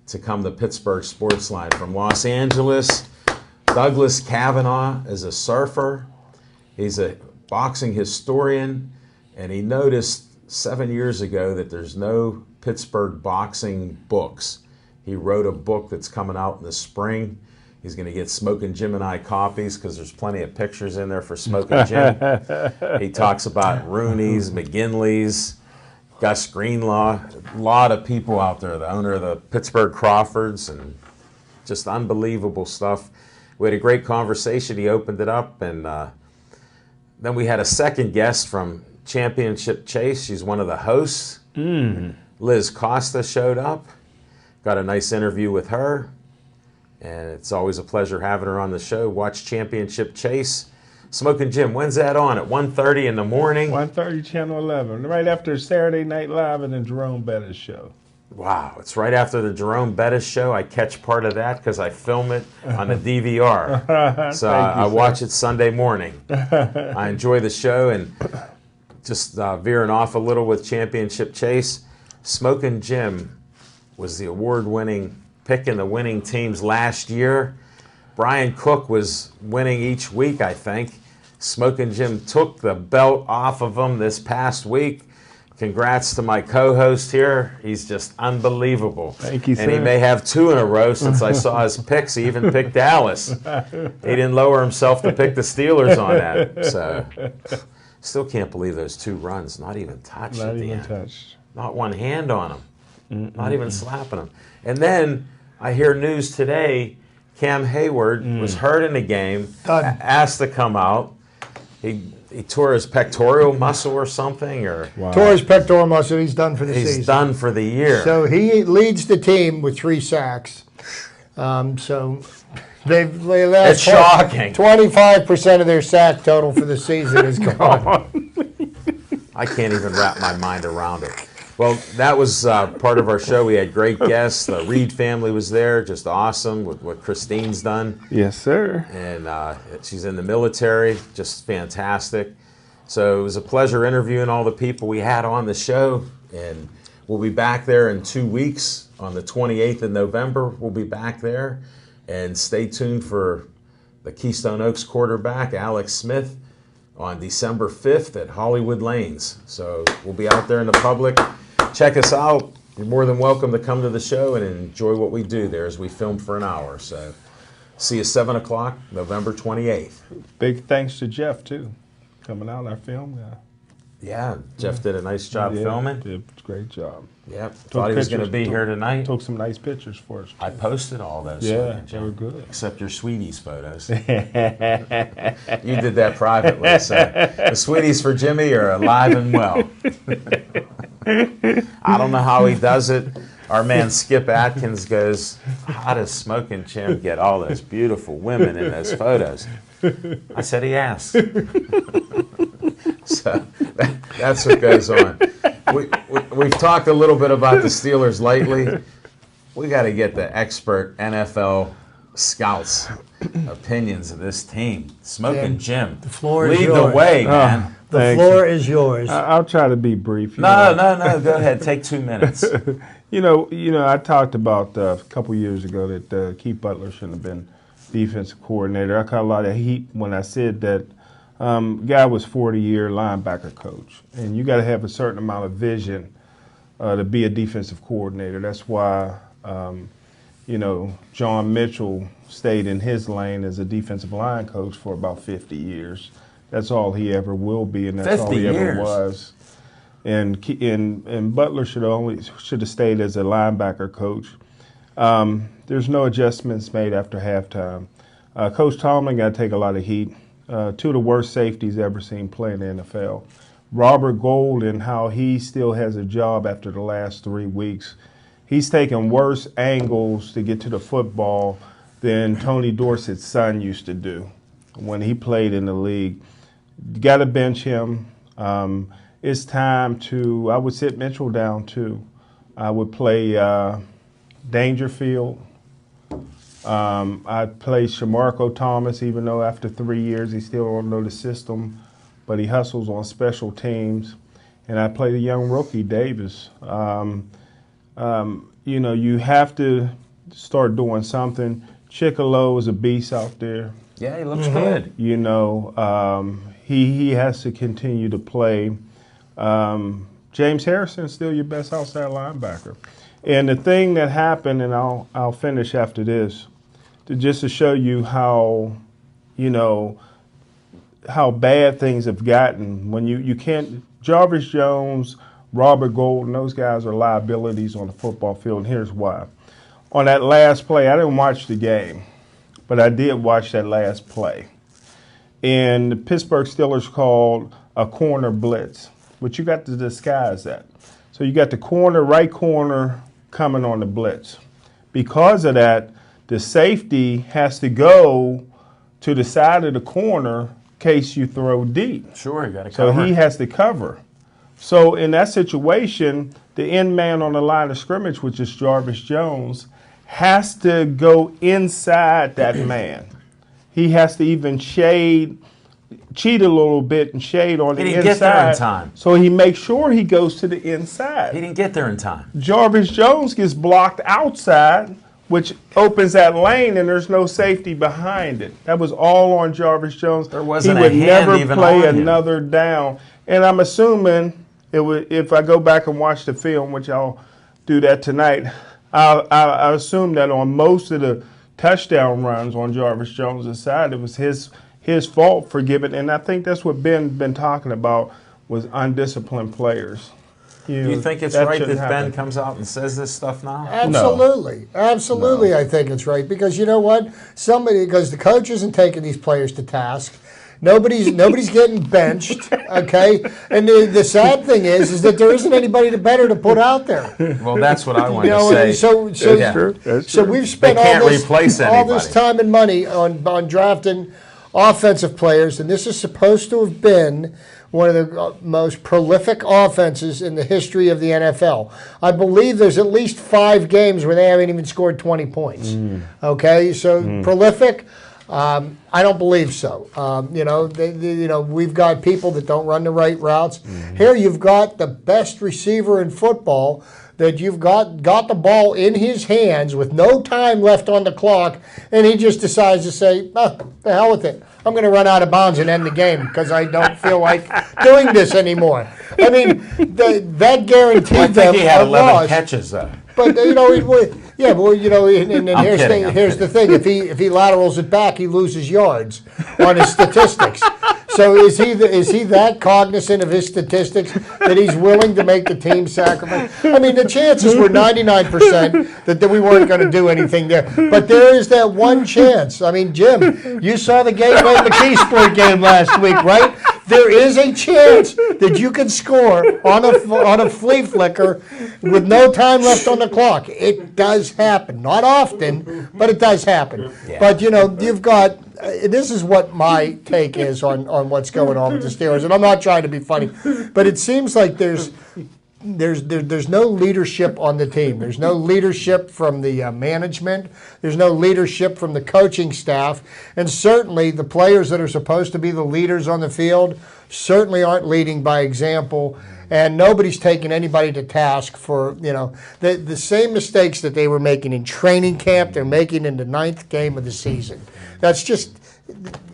to come to Pittsburgh Sportsline from Los Angeles. Douglas Cavanaugh is a surfer. He's a boxing historian, and he noticed 7 years ago that there's no Pittsburgh boxing books. He wrote a book that's coming out in the spring. He's going to get Smokin' Jim and I copies because there's plenty of pictures in there for Smokin' Jim. He talks about Rooney's, McGinley's, Gus Greenlaw, a lot of people out there, the owner of the Pittsburgh Crawfords, and just unbelievable stuff. We had a great conversation. He opened it up, and then we had a second guest from Championship Chase. She's one of the hosts. Liz Costa showed up. Got a nice interview with her, and it's always a pleasure having her on the show. Watch Championship Chase. Smokin' Jim, when's that on? At 1:30 in the morning? 1:30, Channel 11, right after Saturday Night Live and then Jerome Bettis' show. Wow, it's right after the Jerome Bettis show. I catch part of that because I film it on a DVR. So I watch it Sunday morning. I enjoy the show, and just veering off a little with Championship Chase, Smokin' Jim was the award-winning pick in the winning teams last year. Brian Cook was winning each week, I think. Smokin' Jim took the belt off of him this past week. Congrats to my co-host here. He's just unbelievable. Thank you, sir. And he may have 2 in a row since I saw his picks. He even picked Dallas. He didn't lower himself to pick the Steelers on that. So, still can't believe those 2 runs, not even touched at the end. Touched. Not one hand on them. Not even slapping them. And then I hear news today, Cam Hayward was hurt in the game, asked to come out. He tore his pectoral muscle or something, or Tore his pectoral muscle. He's done for the season. he's done for the year. So he leads the team with 3 sacks. So they It's shocking. 25% of their sack total for the season is gone. I can't even wrap my mind around it. Well, that was part of our show. We had great guests. The Reed family was there, just awesome with what Christine's done. Yes, sir. And she's in the military, just fantastic. So it was a pleasure interviewing all the people we had on the show. And we'll be back there in 2 weeks on the 28th of November. We'll be back there. And stay tuned for the Keystone Oaks quarterback, Alex Smith, on December 5th at Hollywood Lanes. So we'll be out there in the public. Check us out. You're more than welcome to come to the show and enjoy what we do there as we film for an hour. So see you 7 o'clock, November 28th. Big thanks to Jeff, too, coming out in our film. Yeah, Jeff did a nice job filming. Did a great job. Yep, thought he was going to be here tonight. Took some nice pictures for us, too. I posted all those. Yeah, they were good. Except your Sweeties photos. You did that privately. So the Sweeties for Jimmy are alive and well. I don't know how he does it. Our man Skip Atkins goes, how does Smokin' Jim get all those beautiful women in those photos? I said he asked. So that's what goes on. We've talked a little bit about the Steelers lately. We got to get the expert NFL scouts' opinions of this team. Smokin' Jim, the floor is lead yours. the way, man. The floor is yours. I'll try to be brief. No. Go ahead. Take 2 minutes. You know. I talked about a couple years ago that Keith Butler shouldn't have been defensive coordinator. I caught a lot of heat when I said that. Guy was 40-year linebacker coach, and you got to have a certain amount of vision to be a defensive coordinator. That's why, John Mitchell stayed in his lane as a defensive line coach for about 50 years. That's all he ever will be, and that's all he ever was. And Butler should have stayed as a linebacker coach. There's no adjustments made after halftime. Coach Tomlin got to take a lot of heat. 2 of the worst safeties ever seen play in the NFL. Robert Gold, and how he still has a job after the last 3 weeks. He's taking worse angles to get to the football than Tony Dorsett's son used to do when he played in the league. Got to bench him. It's time to, I would sit Mitchell down too. I would play Dangerfield, I played Shamarko Thomas, even though after 3 years he still don't know the system, but he hustles on special teams. And I played a young rookie, Davis. You know, you have to start doing something. Chicolo is a beast out there. Yeah, he looks good. You know, he has to continue to play. James Harrison's still your best outside linebacker. And the thing that happened, and I'll finish after this, just to show you how, you know, how bad things have gotten. When you can't, Jarvis Jones, Robert Golden, those guys are liabilities on the football field, and here's why. On that last play, I didn't watch the game, but I did watch that last play. And the Pittsburgh Steelers called a corner blitz, but you got to disguise that. So you got the right corner coming on the blitz. Because of that, the safety has to go to the side of the corner in case you throw deep. Sure, you got to cover. So he has to cover. So in that situation, the end man on the line of scrimmage, which is Jarvis Jones, has to go inside that man. He has to even cheat a little bit and shade on the inside. He didn't get there in time. So he makes sure he goes to the inside. He didn't get there in time. Jarvis Jones gets blocked outside, which opens that lane, and there's no safety behind it. That was all on Jarvis Jones. There wasn't he would a hand never even play on him. another down. And I'm assuming it would, if I go back and watch the film, which I'll do that tonight, I assume that on most of the touchdown runs on Jarvis Jones' side, it was his fault for giving. And I think that's what Ben been talking about was undisciplined players. Do you think it's right that Ben comes out and says this stuff now? Absolutely. No. Absolutely, no. I think it's right. Because you know what? Because the coach isn't taking these players to task. Nobody's getting benched, okay? And the sad thing is that there isn't anybody better to put out there. Well, that's what I wanted to say. So we've spent all this time and money on drafting offensive players, and this is supposed to have been one of the most prolific offenses in the history of the NFL. I believe there's at least 5 games where they haven't even scored 20 points. Okay, so prolific. I don't believe so. We've got people that don't run the right routes. Here you've got the best receiver in football that you've got the ball in his hands with no time left on the clock, and he just decides to say, the hell with it. I'm going to run out of bounds and end the game because I don't feel like doing this anymore. I mean, that guaranteed them he had 11 loss. Catches, though. But, here's the thing. If he laterals it back, he loses yards on his statistics. So is he that cognizant of his statistics that he's willing to make the team sacrifice? I mean, the chances were 99% that we weren't going to do anything there. But there is that one chance. I mean, Jim, you saw the Gateway McKeesport game last week, right? There is a chance that you can score on a flea flicker with no time left on the clock. It does happen. Not often, but it does happen. Yeah. But, you've got... this is what my take is on what's going on with the Steelers, and I'm not trying to be funny, but it seems like there's no leadership on the team. There's no leadership from the management. There's no leadership from the coaching staff, and certainly the players that are supposed to be the leaders on the field certainly aren't leading by example. And nobody's taking anybody to task for, the same mistakes that they were making in training camp, they're making in the 9th game of the season. That's just,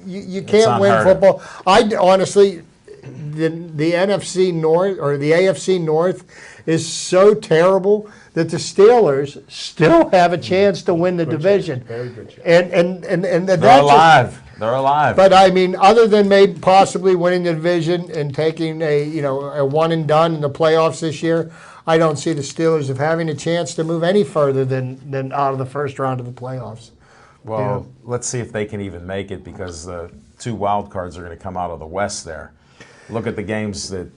you can't win football. I honestly, the NFC North or the AFC North is so terrible that the Steelers still have a chance to win the division. Very good chance. And they're alive. They're alive. But I mean, other than maybe possibly winning the division and taking a one and done in the playoffs this year, I don't see the Steelers of having a chance to move any further than out of the first round of the playoffs. Well, let's see if they can even make it because the 2 wild cards are going to come out of the West there. Look at the games that,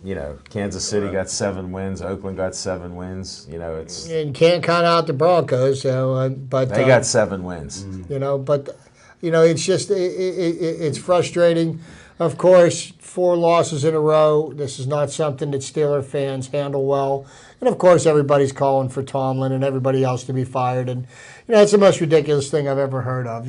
Kansas City got 7 wins, Oakland got 7 wins. And can't count out the Broncos, but they got 7 wins. But it's just it's frustrating. Of course, 4 losses in a row. This is not something that Steeler fans handle well. And of course, everybody's calling for Tomlin and everybody else to be fired. And it's the most ridiculous thing I've ever heard of.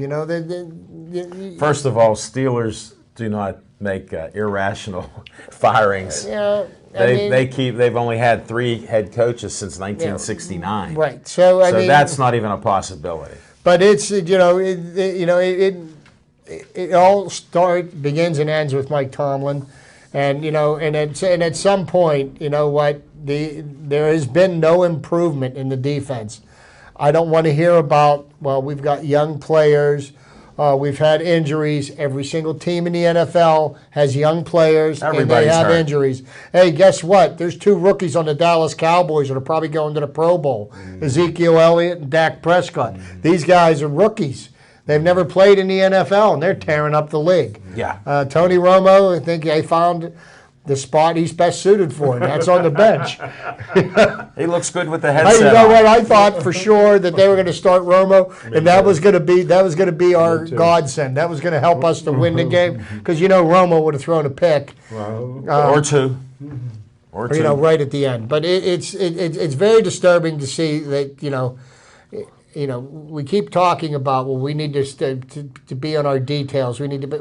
First of all, Steelers do not make irrational firings. Yeah, they've only had 3 head coaches since 1969. Right. So that's not even a possibility. But it's it all begins and ends with Mike Tomlin, and at some point, there has been no improvement in the defense. I don't want to hear about, we've got young players, we've had injuries. Every single team in the NFL has young players, and they have injuries. Hey, guess what? There's 2 rookies on the Dallas Cowboys that are probably going to the Pro Bowl, Ezekiel Elliott and Dak Prescott. These guys are rookies. They've never played in the NFL, and they're tearing up the league. Yeah. Tony Romo, I think they found the spot he's best suited for, and that's on the bench. He looks good with the headset. You know what? I thought for sure that they were going to start Romo, and that was going to be our godsend. That was going to help us to win the game, because Romo would have thrown a pick or two. Right at the end. But it's very disturbing to see that we keep talking about, we need to be on our details. We need to be,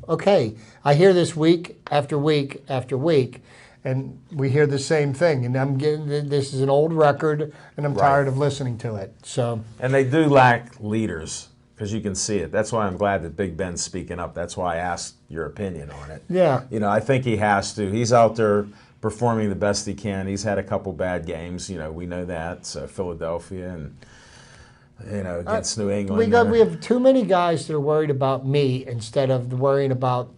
okay. I hear this week after week after week, and we hear the same thing. And this is an old record, and I'm tired of listening to it. So. And they do lack leaders, because you can see it. That's why I'm glad that Big Ben's speaking up. That's why I asked your opinion on it. Yeah. I think he has to. He's out there performing the best he can. He's had a couple bad games. We know that. So Philadelphia and against New England. We have too many guys that are worried about me instead of worrying about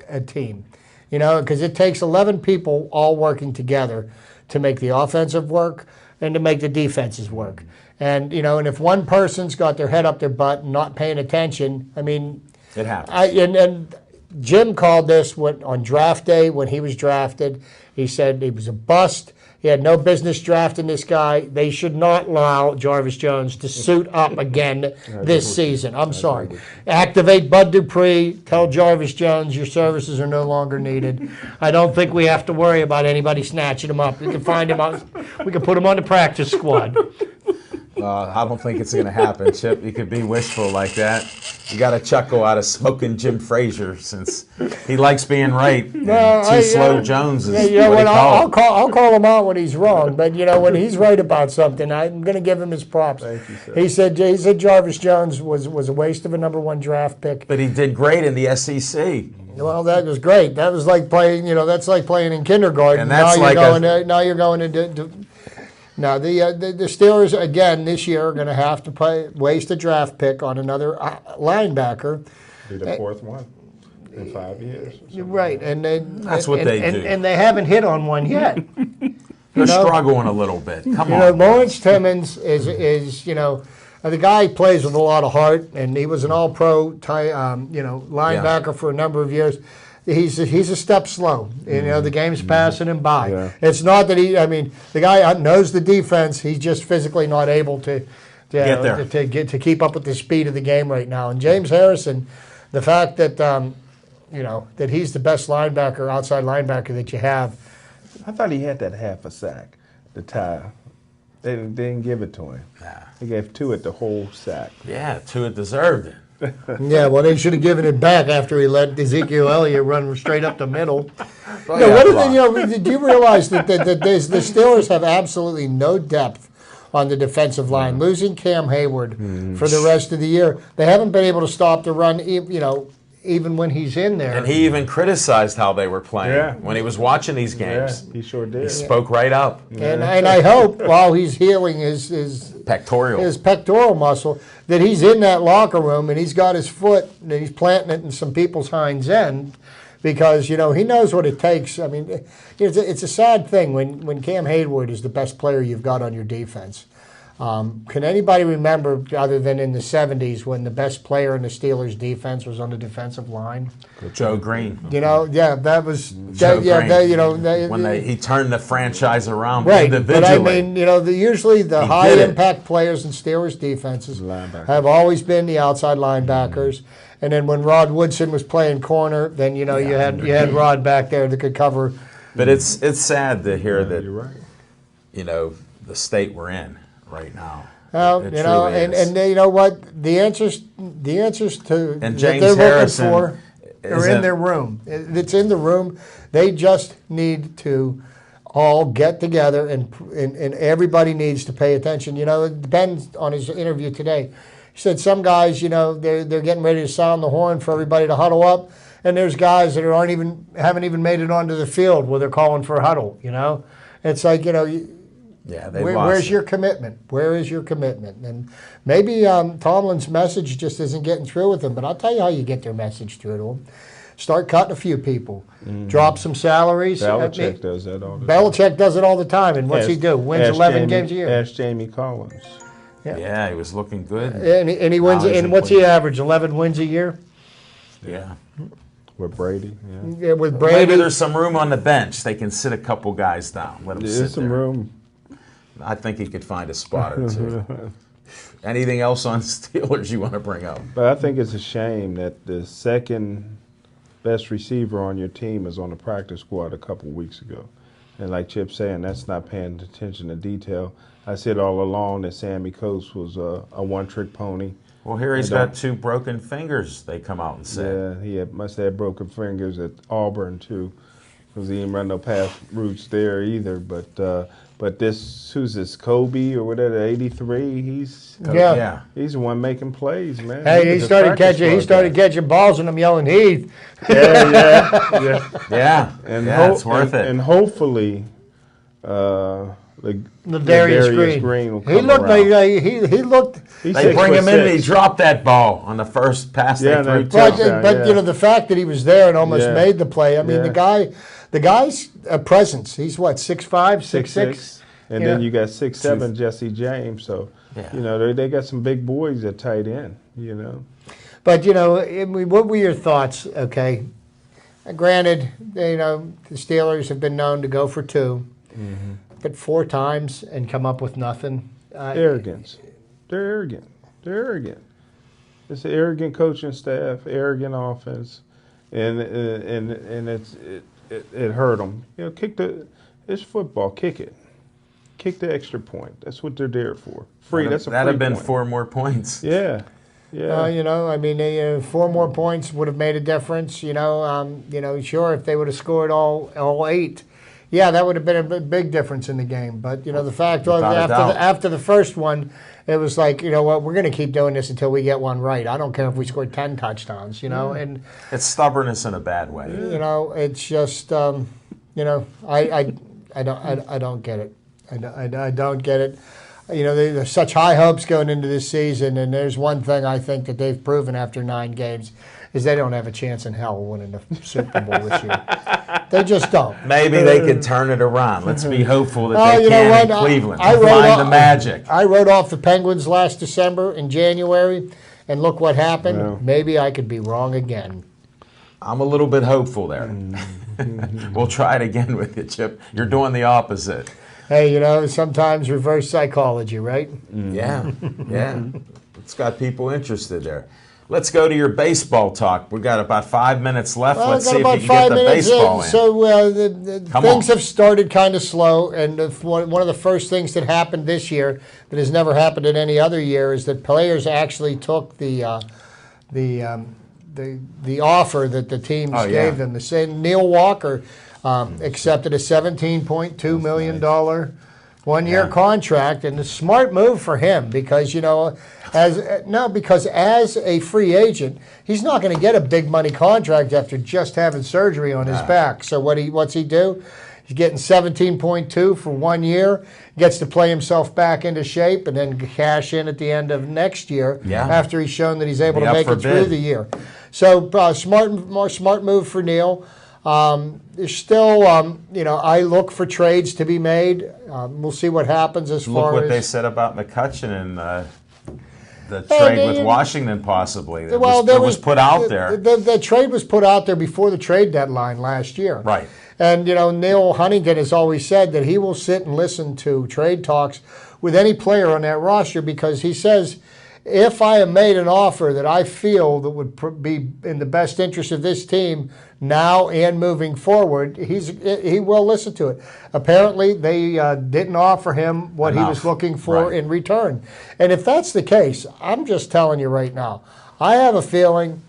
a team. Because it takes 11 people all working together to make the offensive work and to make the defenses work. And and if one person's got their head up their butt and not paying attention, it happens. And Jim called this on draft day when he was drafted. He said he was a bust. He had no business drafting this guy. They should not allow Jarvis Jones to suit up again this season. I'm sorry. Activate Bud Dupree. Tell Jarvis Jones your services are no longer needed. I don't think we have to worry about anybody snatching him up. We can find him out. We can put him on the practice squad. I don't think it's going to happen, Chip. You could be wishful like that. You got a chuckle out of smoking Jim Frazier, since he likes being right. Slow Jones is what he called. I'll call him out when he's wrong, but when he's right about something, I'm going to give him his props. Thank you, sir. He said Jarvis Jones was a waste of a number 1 draft pick. But he did great in the SEC. Well, that was great. That was like playing. That's like playing in kindergarten. And that's now you're going into. Now, the Steelers, again, this year are going to have to waste a draft pick on another linebacker. Be the 4th one in 5 years. Right. That's what they do. And they haven't hit on one yet. They're struggling a little bit. Come on. Lawrence Timmons is the guy plays with a lot of heart, and he was an all-pro linebacker for a number of years. He's a step slow. The game's passing him by. Yeah. It's not that the guy knows the defense. He's just physically not able to get there to keep up with the speed of the game right now. And James Harrison, the fact that that he's the best linebacker, outside linebacker that you have. I thought he had that half a sack, the tie. They didn't give it to him. Nah. They gave Tuitt the whole sack. Yeah, Tuitt deserved it. Yeah, well, they should have given it back after he let Ezekiel Elliott run straight up the middle. Do you realize that the Steelers have absolutely no depth on the defensive line? Losing Cam Hayward for the rest of the year, they haven't been able to stop the run. Even when he's in there. And he even criticized how they were playing when he was watching these games. Yeah, he sure did. He spoke right up. And I hope while he's healing his pectoral muscle that he's in that locker room and he's got his foot and he's planting it in some people's hinds end, because he knows what it takes. It's a sad thing when Cam Hayward is the best player you've got on your defense. Can anybody remember, other than in the 70s, when the best player in the Steelers' defense was on the defensive line? Joe Green. That was Joe Green. When he turned the franchise around right. individually. But I mean, usually the high-impact players in Steelers defenses have always been the outside linebackers. And then when Rod Woodson was playing corner, then you had Rod back there that could cover. But it's sad to hear that you're right. The state we're in right now. Well, It and you know what? The answers to and that James they're Harrison looking for are in their room. It's in the room. They just need to all get together, and everybody needs to pay attention. Ben, on his interview today, he said some guys, they're getting ready to sound the horn for everybody to huddle up, and there's guys that haven't even made it onto the field where they're calling for a huddle. It's like where's your commitment? Where is your commitment? And maybe Tomlin's message just isn't getting through with them. But I'll tell you how you get their message through to them. Start cutting a few people. Drop some salaries. Belichick does that all the time. Belichick does it all the time. And what's he do? Wins 11 games a year. Ask Jamie Collins. Yeah, he was looking good. And he wins. And what's he average? 11 wins a year? Yeah. With Brady, Yeah, with Brady. Maybe there's some room on the bench. They can sit a couple guys down. Let them sit There's some there. room. I think he could find a spot or two. Anything else on Steelers you want to bring up? But I think it's a shame that the second best receiver on your team is on the practice squad a couple weeks ago. And like Chip's saying, that's not paying attention to detail. I said all along that Sammy Coates was a one-trick pony. Well, here he's got 2 broken fingers, they come out and said. Yeah, must have broken fingers at Auburn, too, because he didn't run no pass routes there either. But who's this, Kobe or whatever, 83? He's the one making plays, man. Hey, he started catching balls, and I'm yelling, Heath. Yeah, it's worth it. And hopefully, Darius Green will come he looked around. like he looked. They bring him in and he dropped that ball on the first pass they threw to him. But the fact that he was there and almost made the play. I mean, the guy's presence. He's what, 6'5", 6'6", and then you got 6'7" Jesse James. So they got some big boys at tight end. But what were your thoughts? Okay, granted, the Steelers have been known to go for 2. Mm-hmm. But 4 times and come up with nothing. Arrogance. They're arrogant. It's an arrogant coaching staff, arrogant offense, and it hurt them. It's football. Kick it. Kick the extra point. That's what they're there for. Free. That's a free That'd have been point. 4 more points. Yeah. 4 more points would have made a difference. Sure, if they would have scored all 8. Yeah, that would have been a big difference in the game. But, the fact was, after the first one, it was like, we're going to keep doing this until we get one right. I don't care if we score 10 touchdowns, and it's stubbornness in a bad way. It's just, I don't get it. I don't get it. There's such high hopes going into this season, and there's one thing I think that they've proven after 9 games is they don't have a chance in hell of winning the Super Bowl this year. They just don't. Maybe they can turn it around. Let's be hopeful that they can in Cleveland. Find the magic. I wrote off the Penguins last December and January, and look what happened. Yeah. Maybe I could be wrong again. I'm a little bit hopeful there. We'll try it again with you, Chip. You're doing the opposite. Hey, sometimes reverse psychology, right? Yeah. It's got people interested there. Let's go to your baseball talk. We've got about 5 minutes left. Let's see if you can get the baseball in. So things have started kind of slow, and one of the first things that happened this year that has never happened in any other year is that players actually took the offer that the teams gave them. Neil Walker accepted a $17.2 million one-year contract, and a smart move for him because as a free agent, he's not going to get a big money contract after just having surgery on his back. So what's he do? He's getting $17.2 for 1 year, gets to play himself back into shape, and then cash in at the end of next year after he's shown that he's able to make it through the year. So smart move for Neil. There's still, I look for trades to be made. We'll see what happens as Look far what as they said about McCutcheon and the trade with Washington, possibly. It was put out there. The trade was put out there before the trade deadline last year. Right. And, Neil Huntington has always said that he will sit and listen to trade talks with any player on that roster, because he says, if I have made an offer that I feel that would be in the best interest of this team now and moving forward, he will listen to it. Apparently, they didn't offer him what he was looking for in return. And if that's the case, I'm just telling you right now, I have a feeling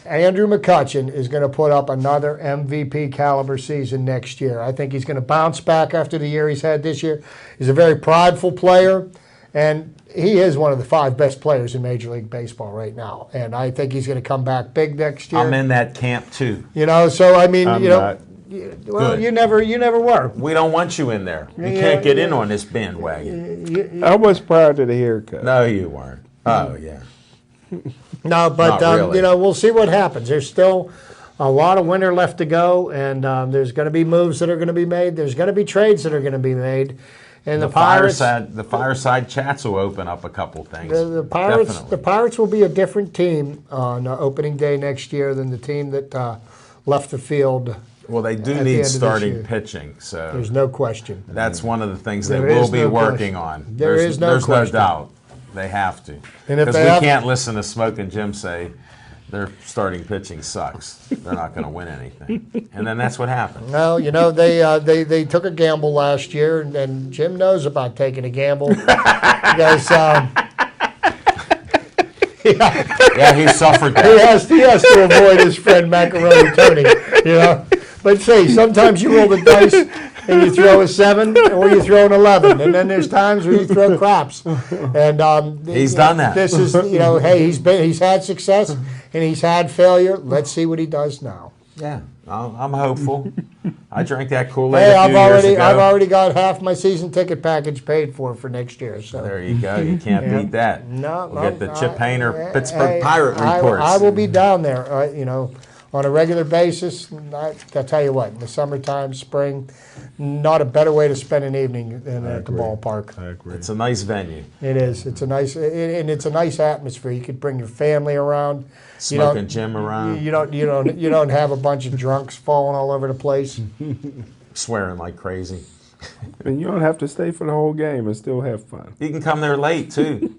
Andrew McCutcheon is going to put up another MVP caliber season next year. I think he's going to bounce back after the year he's had this year. He's a very prideful player, and he is one of the 5 best players in Major League Baseball right now. And I think he's going to come back big next year. I'm in that camp too. So I mean, not. Well, you never were. We don't want you in there. You can't get in on this bandwagon. I was proud of the haircut. No, you weren't. Oh, yeah. No, but Not really. we'll see what happens. There's still a lot of winter left to go, and there's going to be moves that are going to be made. There's going to be trades that are going to be made, and the Pirates. The fireside chats will open up a couple things. The Pirates. Definitely. The Pirates will be a different team on opening day next year than the team that left the field. Well, they do at the need end of this starting year. pitching, so There's no question. that's one of the things There they will is be no working question. on. There's no There's question. no doubt. They have to. And if Because they we have- can't listen to Smoke and Jim say their starting pitching sucks. They're not going to win anything. And then that's what happened. No, they took a gamble last year, and Jim knows about taking a gamble because Yeah, he suffered that. he has to avoid his friend Macaroni Tony. But see, sometimes you roll the dice and you throw a 7 or you throw an 11, and then there's times where you throw craps. And He's done that. This is hey, he's had success and he's had failure. Let's see what he does now. Yeah, I'm hopeful. I drank that Kool-Aid Hey, a few years ago. I've already got half my season ticket package paid for next year. So There you go. You can't beat that. No, We'll get the Chip Hayner I- Pittsburgh I- Pirate reports. I will be down there, on a regular basis. I'll tell you what, in the summertime, spring, not a better way to spend an evening than at the ballpark. I agree. It's a nice venue. It is. It's a nice, and it's a nice atmosphere. You could bring your family around. Smoking Jim around, You don't have a bunch of drunks falling all over the place. swearing like crazy. And you don't have to stay for the whole game and still have fun. You can come there late too.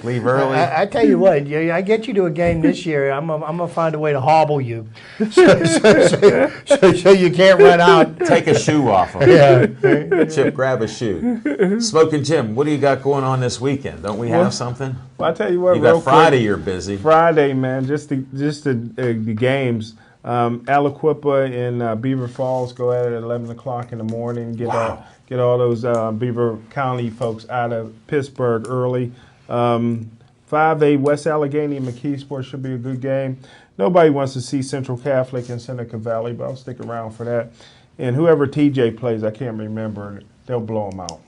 Leave early. I tell you what, I get you to a game this year, I'm gonna find a way to hobble you, so you can't run out. Take a shoe off him. Yeah. Chip, grab a shoe. Smoking Jim, what do you got going on this weekend? Don't we have something? Well, I tell you what, You real got Friday. quick, You're busy. Friday, man, just the games. Aliquippa and Beaver Falls go at it at 11 o'clock in the morning. Get all those Beaver County folks out of Pittsburgh early. 5A West Allegheny and McKeesport should be a good game. Nobody wants to see Central Catholic and Seneca Valley, but I'll stick around for that. And whoever TJ plays, I can't remember, they'll blow them out.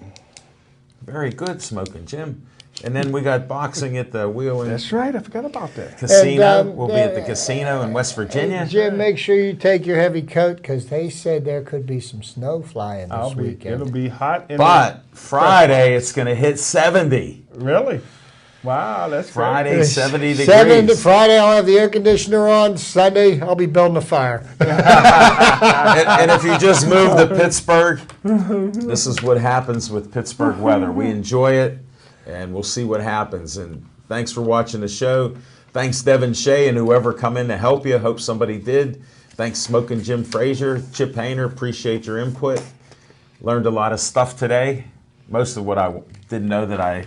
Very good, Smoking Jim. And then we got boxing at the Wheeling That's right, I forgot about that. Casino. And, We'll be at the casino in West Virginia. Jim, make sure you take your heavy coat because they said there could be some snow flying this weekend. It'll be hot. But Friday, it's going to hit 70. Really? Wow, that's Friday, great. 70 degrees. Friday, I'll have the air conditioner on. Sunday, I'll be building a fire. And if you just move to Pittsburgh, this is what happens with Pittsburgh weather. We enjoy it, and we'll see what happens. And thanks for watching the show. Thanks, Devin Shea, and whoever come in to help you. Hope somebody did. Thanks, Smoking Jim Frazier, Chip Hayner. Appreciate your input. Learned a lot of stuff today. Most of what I didn't know that I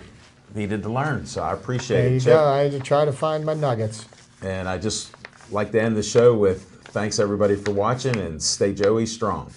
needed to learn. So I appreciate There it, you Chip. go. I had to try to find my nuggets. And I just like to end the show with thanks, everybody, for watching, and stay Joey strong.